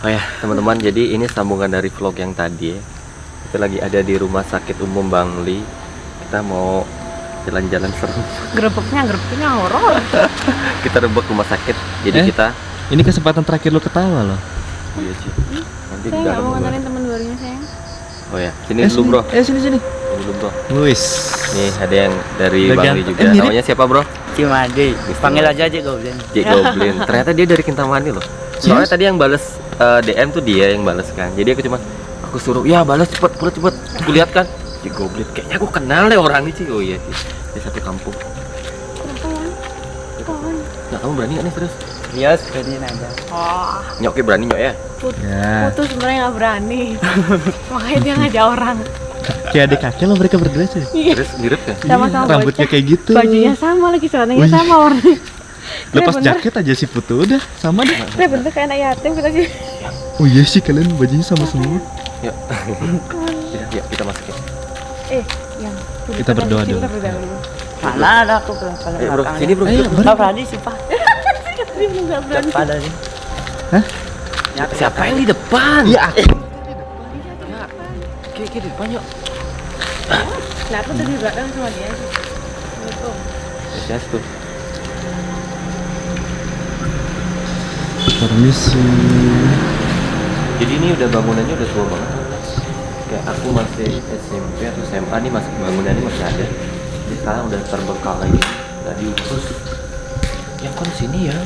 Oh ya teman-teman, jadi ini sambungan dari vlog yang tadi ya. Kita lagi ada di Rumah Sakit Umum Bangli. Kita mau jalan-jalan seru. Grebeknya horor. Kita rebek rumah sakit. Jadi kita Ini kesempatan terakhir lo ketawa loh. iya sih. Nanti Saya di nggak dalam mau rumah. nganterin temen barunya sayang. Oh ya, sini dulu bro. Sini. Sini dulu bro. Wis. Nih ada yang dari Udah Bangli ganteng. juga. Mirip. Namanya siapa bro? Cimade, panggil aja Goblin. Jack Goblin. Ternyata dia dari Kintamani loh. Soalnya tadi yang bales DM tuh dia yang bales kan. Jadi aku suruh, ya balas cepet. Aku lihat kan, Jack Goblin. Kayaknya aku kenal deh orang ini sih. Oh iya sih. Dia satu kampung. Pohon. Nah kamu berani gak nih serius? Iya, seperti aja. Oh, Nyok oke berani nyok ya? Ya. Putus sebenarnya nggak berani. Makanya dia ngajak orang. Kayak adik kakek lo mereka berdua sih. Terus mirip kan? Sama-sama Rambutnya bocah. kayak gitu. Bajunya sama lagi, celananya Wih. sama warnanya. Lepas bener. jaket aja si Putu udah sama deh. Saya bener kayak anak yatim kita sih. Oh iya sih kalian bajunya sama semua. Yuk. Ya, kita masukin. Yang Kita berdoa dulu. Kita berdoa dulu. Mana ada aku paling Ayo bro, belakang. sini bro. Ayo, Bro. Nggak berani sih Pak. Dia nggak berani. Pada nih. Hah? Siapa yang di depan? Iya aku. Oke, di depan yuk. Nah, aku tuh di belakang sama dia. Gitu. Ya, tuh. Permisi. Jadi ini udah bangunannya udah tua banget. Kayak aku masih SMP atau SMA nih masih bangunannya masih ada. Jadi sekarang udah terbengkalai, nggak diurus. Ya kan sini ya.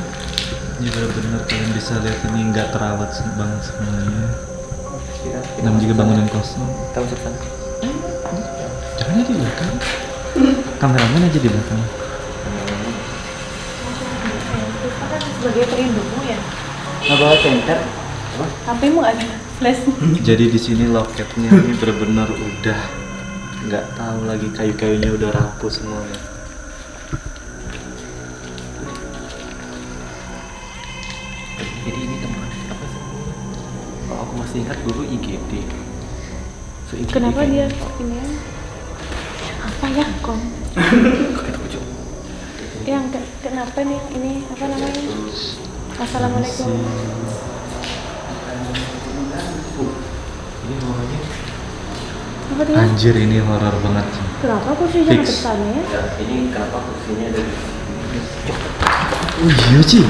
Juga benar kalian bisa lihat ini nggak terawat banget semuanya. Dan juga bangunan kosong. Kita masuk sana. Jangan aja di belakang. Kameramen aja di belakang. Kita kan sebagai pelindungmu ya. Nggak bawa center. HP-mu nggak ada flash. Jadi di sini loketnya ini benar-benar udah nggak tahu lagi kayu-kayunya udah rapuh semuanya. Jadi ini teman apa sih? Oh, aku masih ingat dulu IGD. So, IGD Kenapa dia kayaknya- ini? Apa ya kom? Kaget aku, Cuk. Yang kenapa nih ini apa namanya? Assalamualaikum. Ini rumahnya. Apa dia? Anjir ini horor banget sih. Kenapa kursinya Fix. ada depannya? Ya, ini kenapa kursinya ada di Oh iya sih.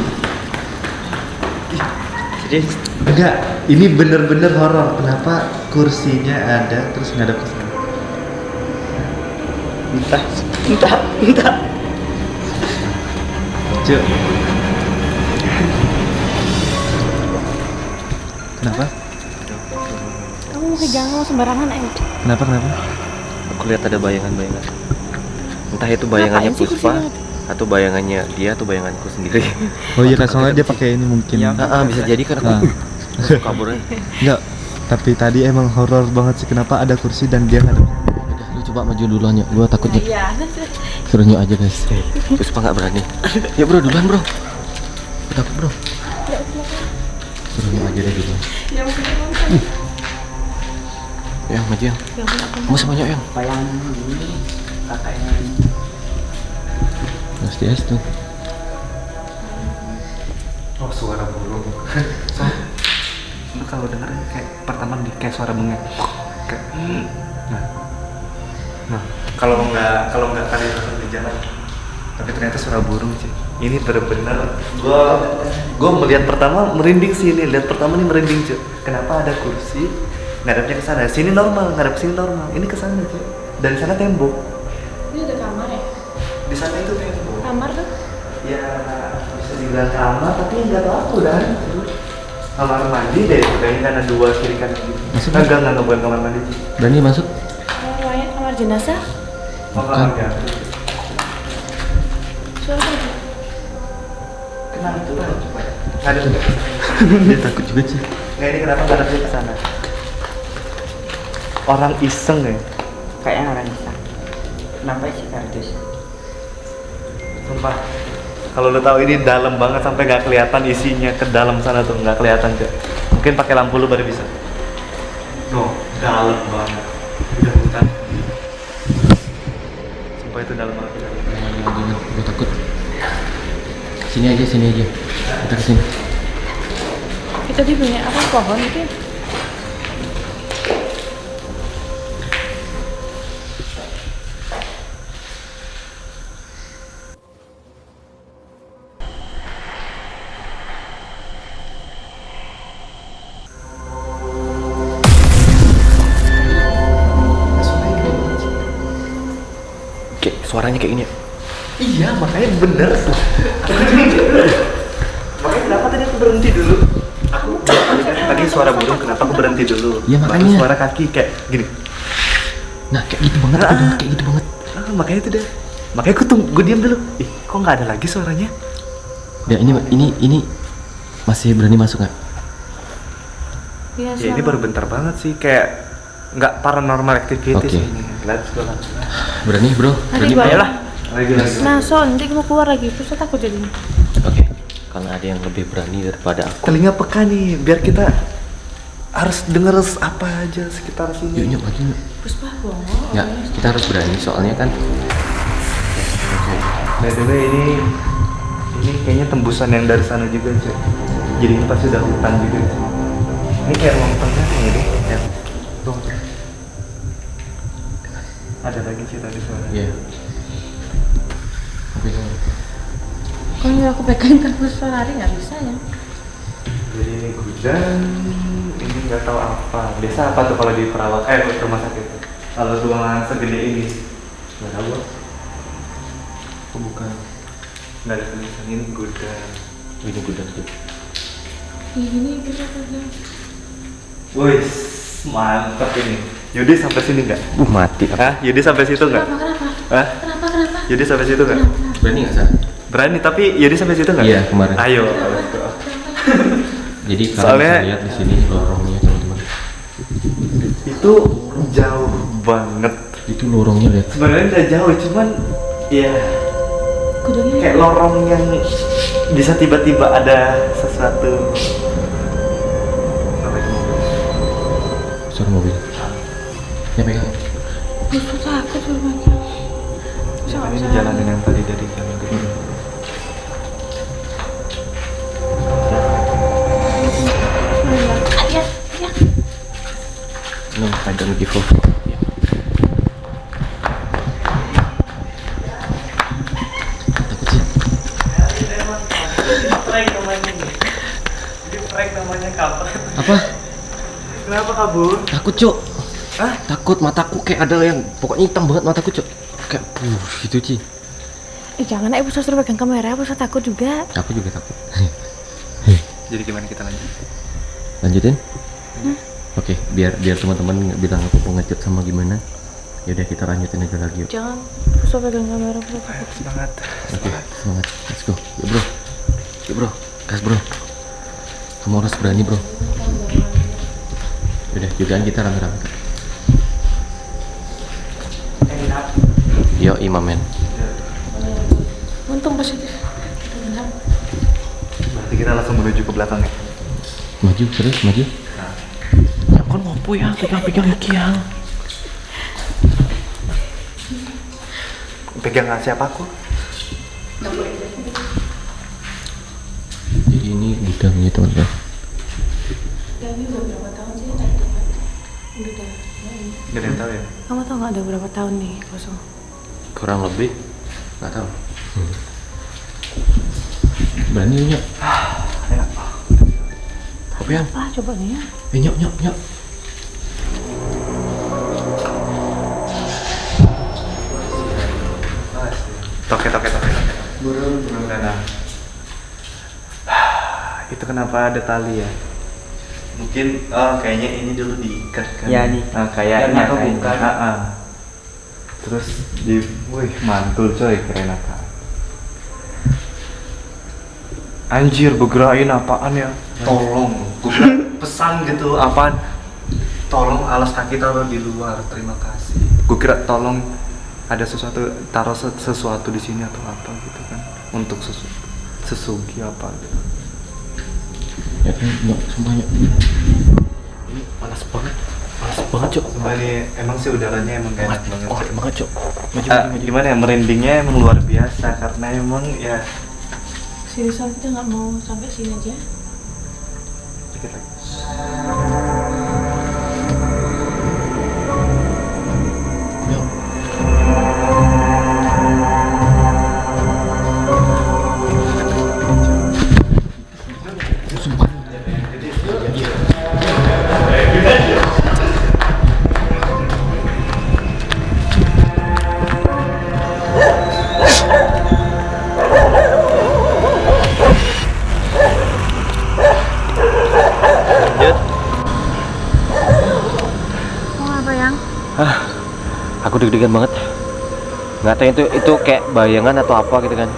Jadi Enggak, ini bener-bener horor. Kenapa kursinya ada terus ngadep ke sana? entah. Cuk. Kenapa? Kamu pegang sembarangan aja. Kenapa? Aku lihat ada bayangan-bayangan. Entah itu bayangannya Ngapain sih Puspa kursinya? atau bayangannya dia atau bayanganku sendiri. Oh iya kan soalnya dia pakai ini mungkin. Iya. Bisa jadi kan aku Nah, langsung kaburnya. enggak. Tapi tadi emang horor banget sih kenapa ada kursi dan dia ngadep. Udah, lu coba maju duluan ya. Gua takut nih. Iya. Suruh nyok aja guys. Puspa nggak berani. Ya bro, duluan bro. Aku takut bro. Suruh nyok aja deh duluan. Yang maju yang. Kamu sama nyok yang. bayang ini kakaknya. Pasti es tuh. Oh suara burung. Lu kalau denger kayak pertama kayak suara bengek. Kayak, nah kalau nggak kalian nonton di jalan, tapi ternyata suara burung sih. Ini bener-bener gua melihat pertama merinding sih ini. Lihat pertama nih merinding cuy. Kenapa ada kursi ngadepnya ke sana? Sini normal, ngadep sini normal. Ini ke sana cuy. Dan sana tembok. Ini ada kamar ya? Di sana itu tembok. Kamar tuh? Ya bisa dibilang kamar tapi nggak tahu aku dan kamar mandi deh kayaknya ada dua kiri kanan gitu. Masuk, Enggak bukan kamar mandi sih. Berani masuk? Kamar jenazah? Kamar enggak. Suara apa? Kenapa itu kan? Nggak ada juga. Dia takut juga sih. Nggak ini kenapa nggak ada ke sana? Orang iseng ya. Kayaknya orang bisa. Kenapa sih kardus? Sumpah. Kalau lo tahu ini dalam banget sampai nggak kelihatan isinya ke dalam sana tuh nggak kelihatan cuy. Mungkin pakai lampu lu baru bisa. No, dalam banget. Udah hutan. Sumpah itu dalam banget. Jangan, gue takut. Sini aja. Kita kesini. Kita di banyak apa pohon itu? Kayak suaranya kayak gini. Iya, makanya bener. Makanya kenapa tadi aku berhenti dulu? Aku tadi suara burung, kenapa aku berhenti dulu? Iya, Baru makanya. suara kaki kayak gini. Nah, kayak gitu banget, Ah. udah kayak gitu banget. Makanya itu deh. Makanya gue diam dulu. Ih, kok nggak ada lagi suaranya? Ya ini masih berani masuk nggak? Iya, Ya ini baru bentar banget sih, kayak nggak paranormal activity Oke. sih. Let's go lah. Berani bro? Berani Bang. Ayolah. Lagi. Nah, so nanti mau keluar lagi, terus saya takut jadinya. Oke. Karena ada yang lebih berani daripada aku. Telinga peka nih, biar kita harus denger apa aja sekitar sini. Yuk maju yuk. Puspa, bohong. Ya, kita harus berani soalnya kan. By the way, ini kayaknya tembusan yang dari sana juga, cuy. Jadi ini pasti udah hutan juga. Ini kayak ruang tengah ya, deh. Ya. Ruang tengah. Ada lagi cerita di sana. Iya. Oke. Kalau aku pegangin terus lari nggak bisa ya. Jadi ini gudang, ini nggak tahu apa. Biasa apa tuh kalau di perawat, rumah sakit? Kalau ruangan segede ini, nggak tahu. Oh bukan, nggak ada tulisan, ini gudang. Ini gudang tuh. Ini bisa pegang. Wih, mantap ini. Yudi sampai sini nggak? Mati. Hah? Yudi sampai situ nggak? Kenapa? Hah? Kenapa? Yudi sampai situ nggak? Berani nggak sih? Berani, tapi Yudi sampai situ nggak? Iya, kemarin. Ayo, let's go. Jadi kalian Soalnya- bisa lihat di sini lorongnya teman-teman. Itu jauh banget. Itu lorongnya lihat. Sebenarnya nggak jauh, cuman ya Kudanya kayak lorong yang bisa tiba-tiba ada sesuatu. Apa itu mobil? Suara mobil. Ya pegang. Puspa takut rumahnya. Jangan ini jalanan yang tadi dari jalan ke sini. Iya. No, I don't give a fuck. Ya. Takut sih. Prank namanya ini. Ini prank namanya kampret. Apa? Kenapa kabur? Takut cuk. Hah? Takut mataku kayak ada yang pokoknya hitam banget mataku cuk. Kayak gitu Ci. Jangan, ibu suruh pegang kamera, aku takut juga. Aku juga takut. Jadi gimana kita lanjut? Lanjutin? Oke, biar teman-teman nggak bilang aku mau ngecut sama gimana. Ya udah kita lanjutin aja lagi yuk. Jangan, Puspa pegang kamera, aku takut. Ayo, semangat. Oke, semangat. Let's go. Yuk bro. Yuk bro. Gas bro. Kamu harus berani bro. Yaudah, jugaan kita rame-rame. Yo imam men. Untung positif. Berarti kita langsung menuju ke belakang ya? Maju, terus maju. Ya kan ngopo ya, pegang-pegang iki yang. Pegang siapa aku? Jadi ini gudangnya teman-teman. Ini udah berapa tahun sih? Udah. Gak ada yang tahu ya? Kamu tau nggak ada berapa tahun nih kosong? Kurang lebih nggak tahu. Berani nyok. Ya. Apa yang? Ah, coba nih ya. Nyok. Toke. Burung danang. Itu kenapa ada tali ya? Mungkin kayaknya ini dulu diikat kan? Ya, nih. Kayaknya atau kayaknya. bukan. Terus wih mantul coy, keren apa? Anjir, gue kirain apaan ya? Tolong, gue kira pesan gitu apaan? Tolong alas kaki taruh di luar, terima kasih. Gue kira tolong ada sesuatu, taruh sesuatu di sini atau apa gitu kan? Untuk sesugi apa gitu. Ya kan nyok, sumpah nyok. Ini panas banget cok. Sumpah nih, emang sih udaranya emang gak enak banget. Wah, banget cok. Maju. Gimana ya, merindingnya emang luar biasa karena emang ya Seriusan kita nggak mau sampai sini aja? Sedikit lagi. Mau apa yang? Aku deg-degan banget. Nggak tahu itu kayak bayangan atau apa gitu kan.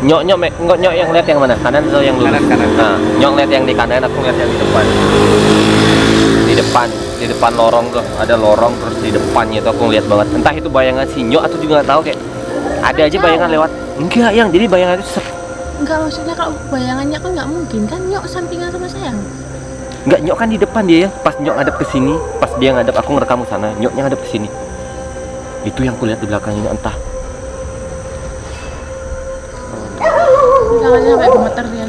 Nyok yang lihat yang mana? Kanan atau yang lurus? Kanan. Nah, nyok lihat yang di kanan, aku lihat yang di depan. Di depan lorong tuh, ada lorong terus di depannya itu aku ngeliat banget. Entah itu bayangan si nyok atau juga nggak tahu kayak ada aja bayangan lewat. Enggak, yang jadi bayangan itu Enggak, maksudnya kalau bayangannya kan nggak mungkin kan nyok sampingan sama sayang. enggak, nyok kan di depan dia ya. Pas nyok ngadep ke sini, pas dia ngadep aku ngerekam ke sana, nyoknya ngadep ke sini. Itu yang kulihat di belakangnya entah. Jangan sampai gemeter dia.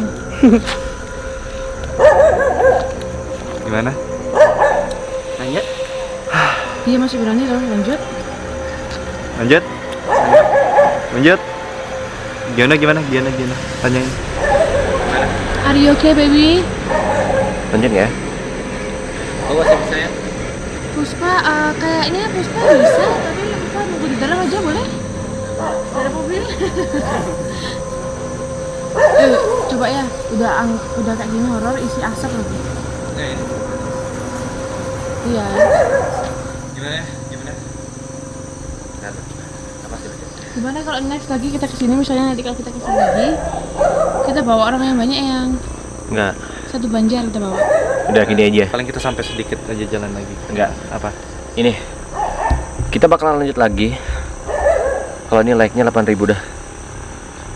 Gimana? Tanya. Dia masih berani loh, lanjut. Lanjut. Gimana? Tanyain. Are you okay baby? Lanjut ya. Oh, masih bisa ya? Puspa, kayaknya Puspa bisa, tapi Puspa nunggu di dalam aja boleh? Ada mobil? Coba ya, udah kayak gini horor isi asap lagi. Iya. Gimana kalau next lagi kita kesini, misalnya nanti kalau kita kesini lagi, kita bawa orang yang banyak yang Enggak. satu Banjar kita bawa. Udah gini aja. Paling kita sampai sedikit aja jalan lagi. Enggak. Apa? Ini kita bakalan lanjut lagi. Kalau ini like-nya 8.000 dah.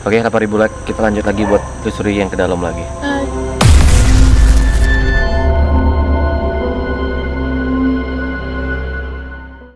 Oke, 8.000 like, kita lanjut lagi buat telusuri yang ke dalam lagi.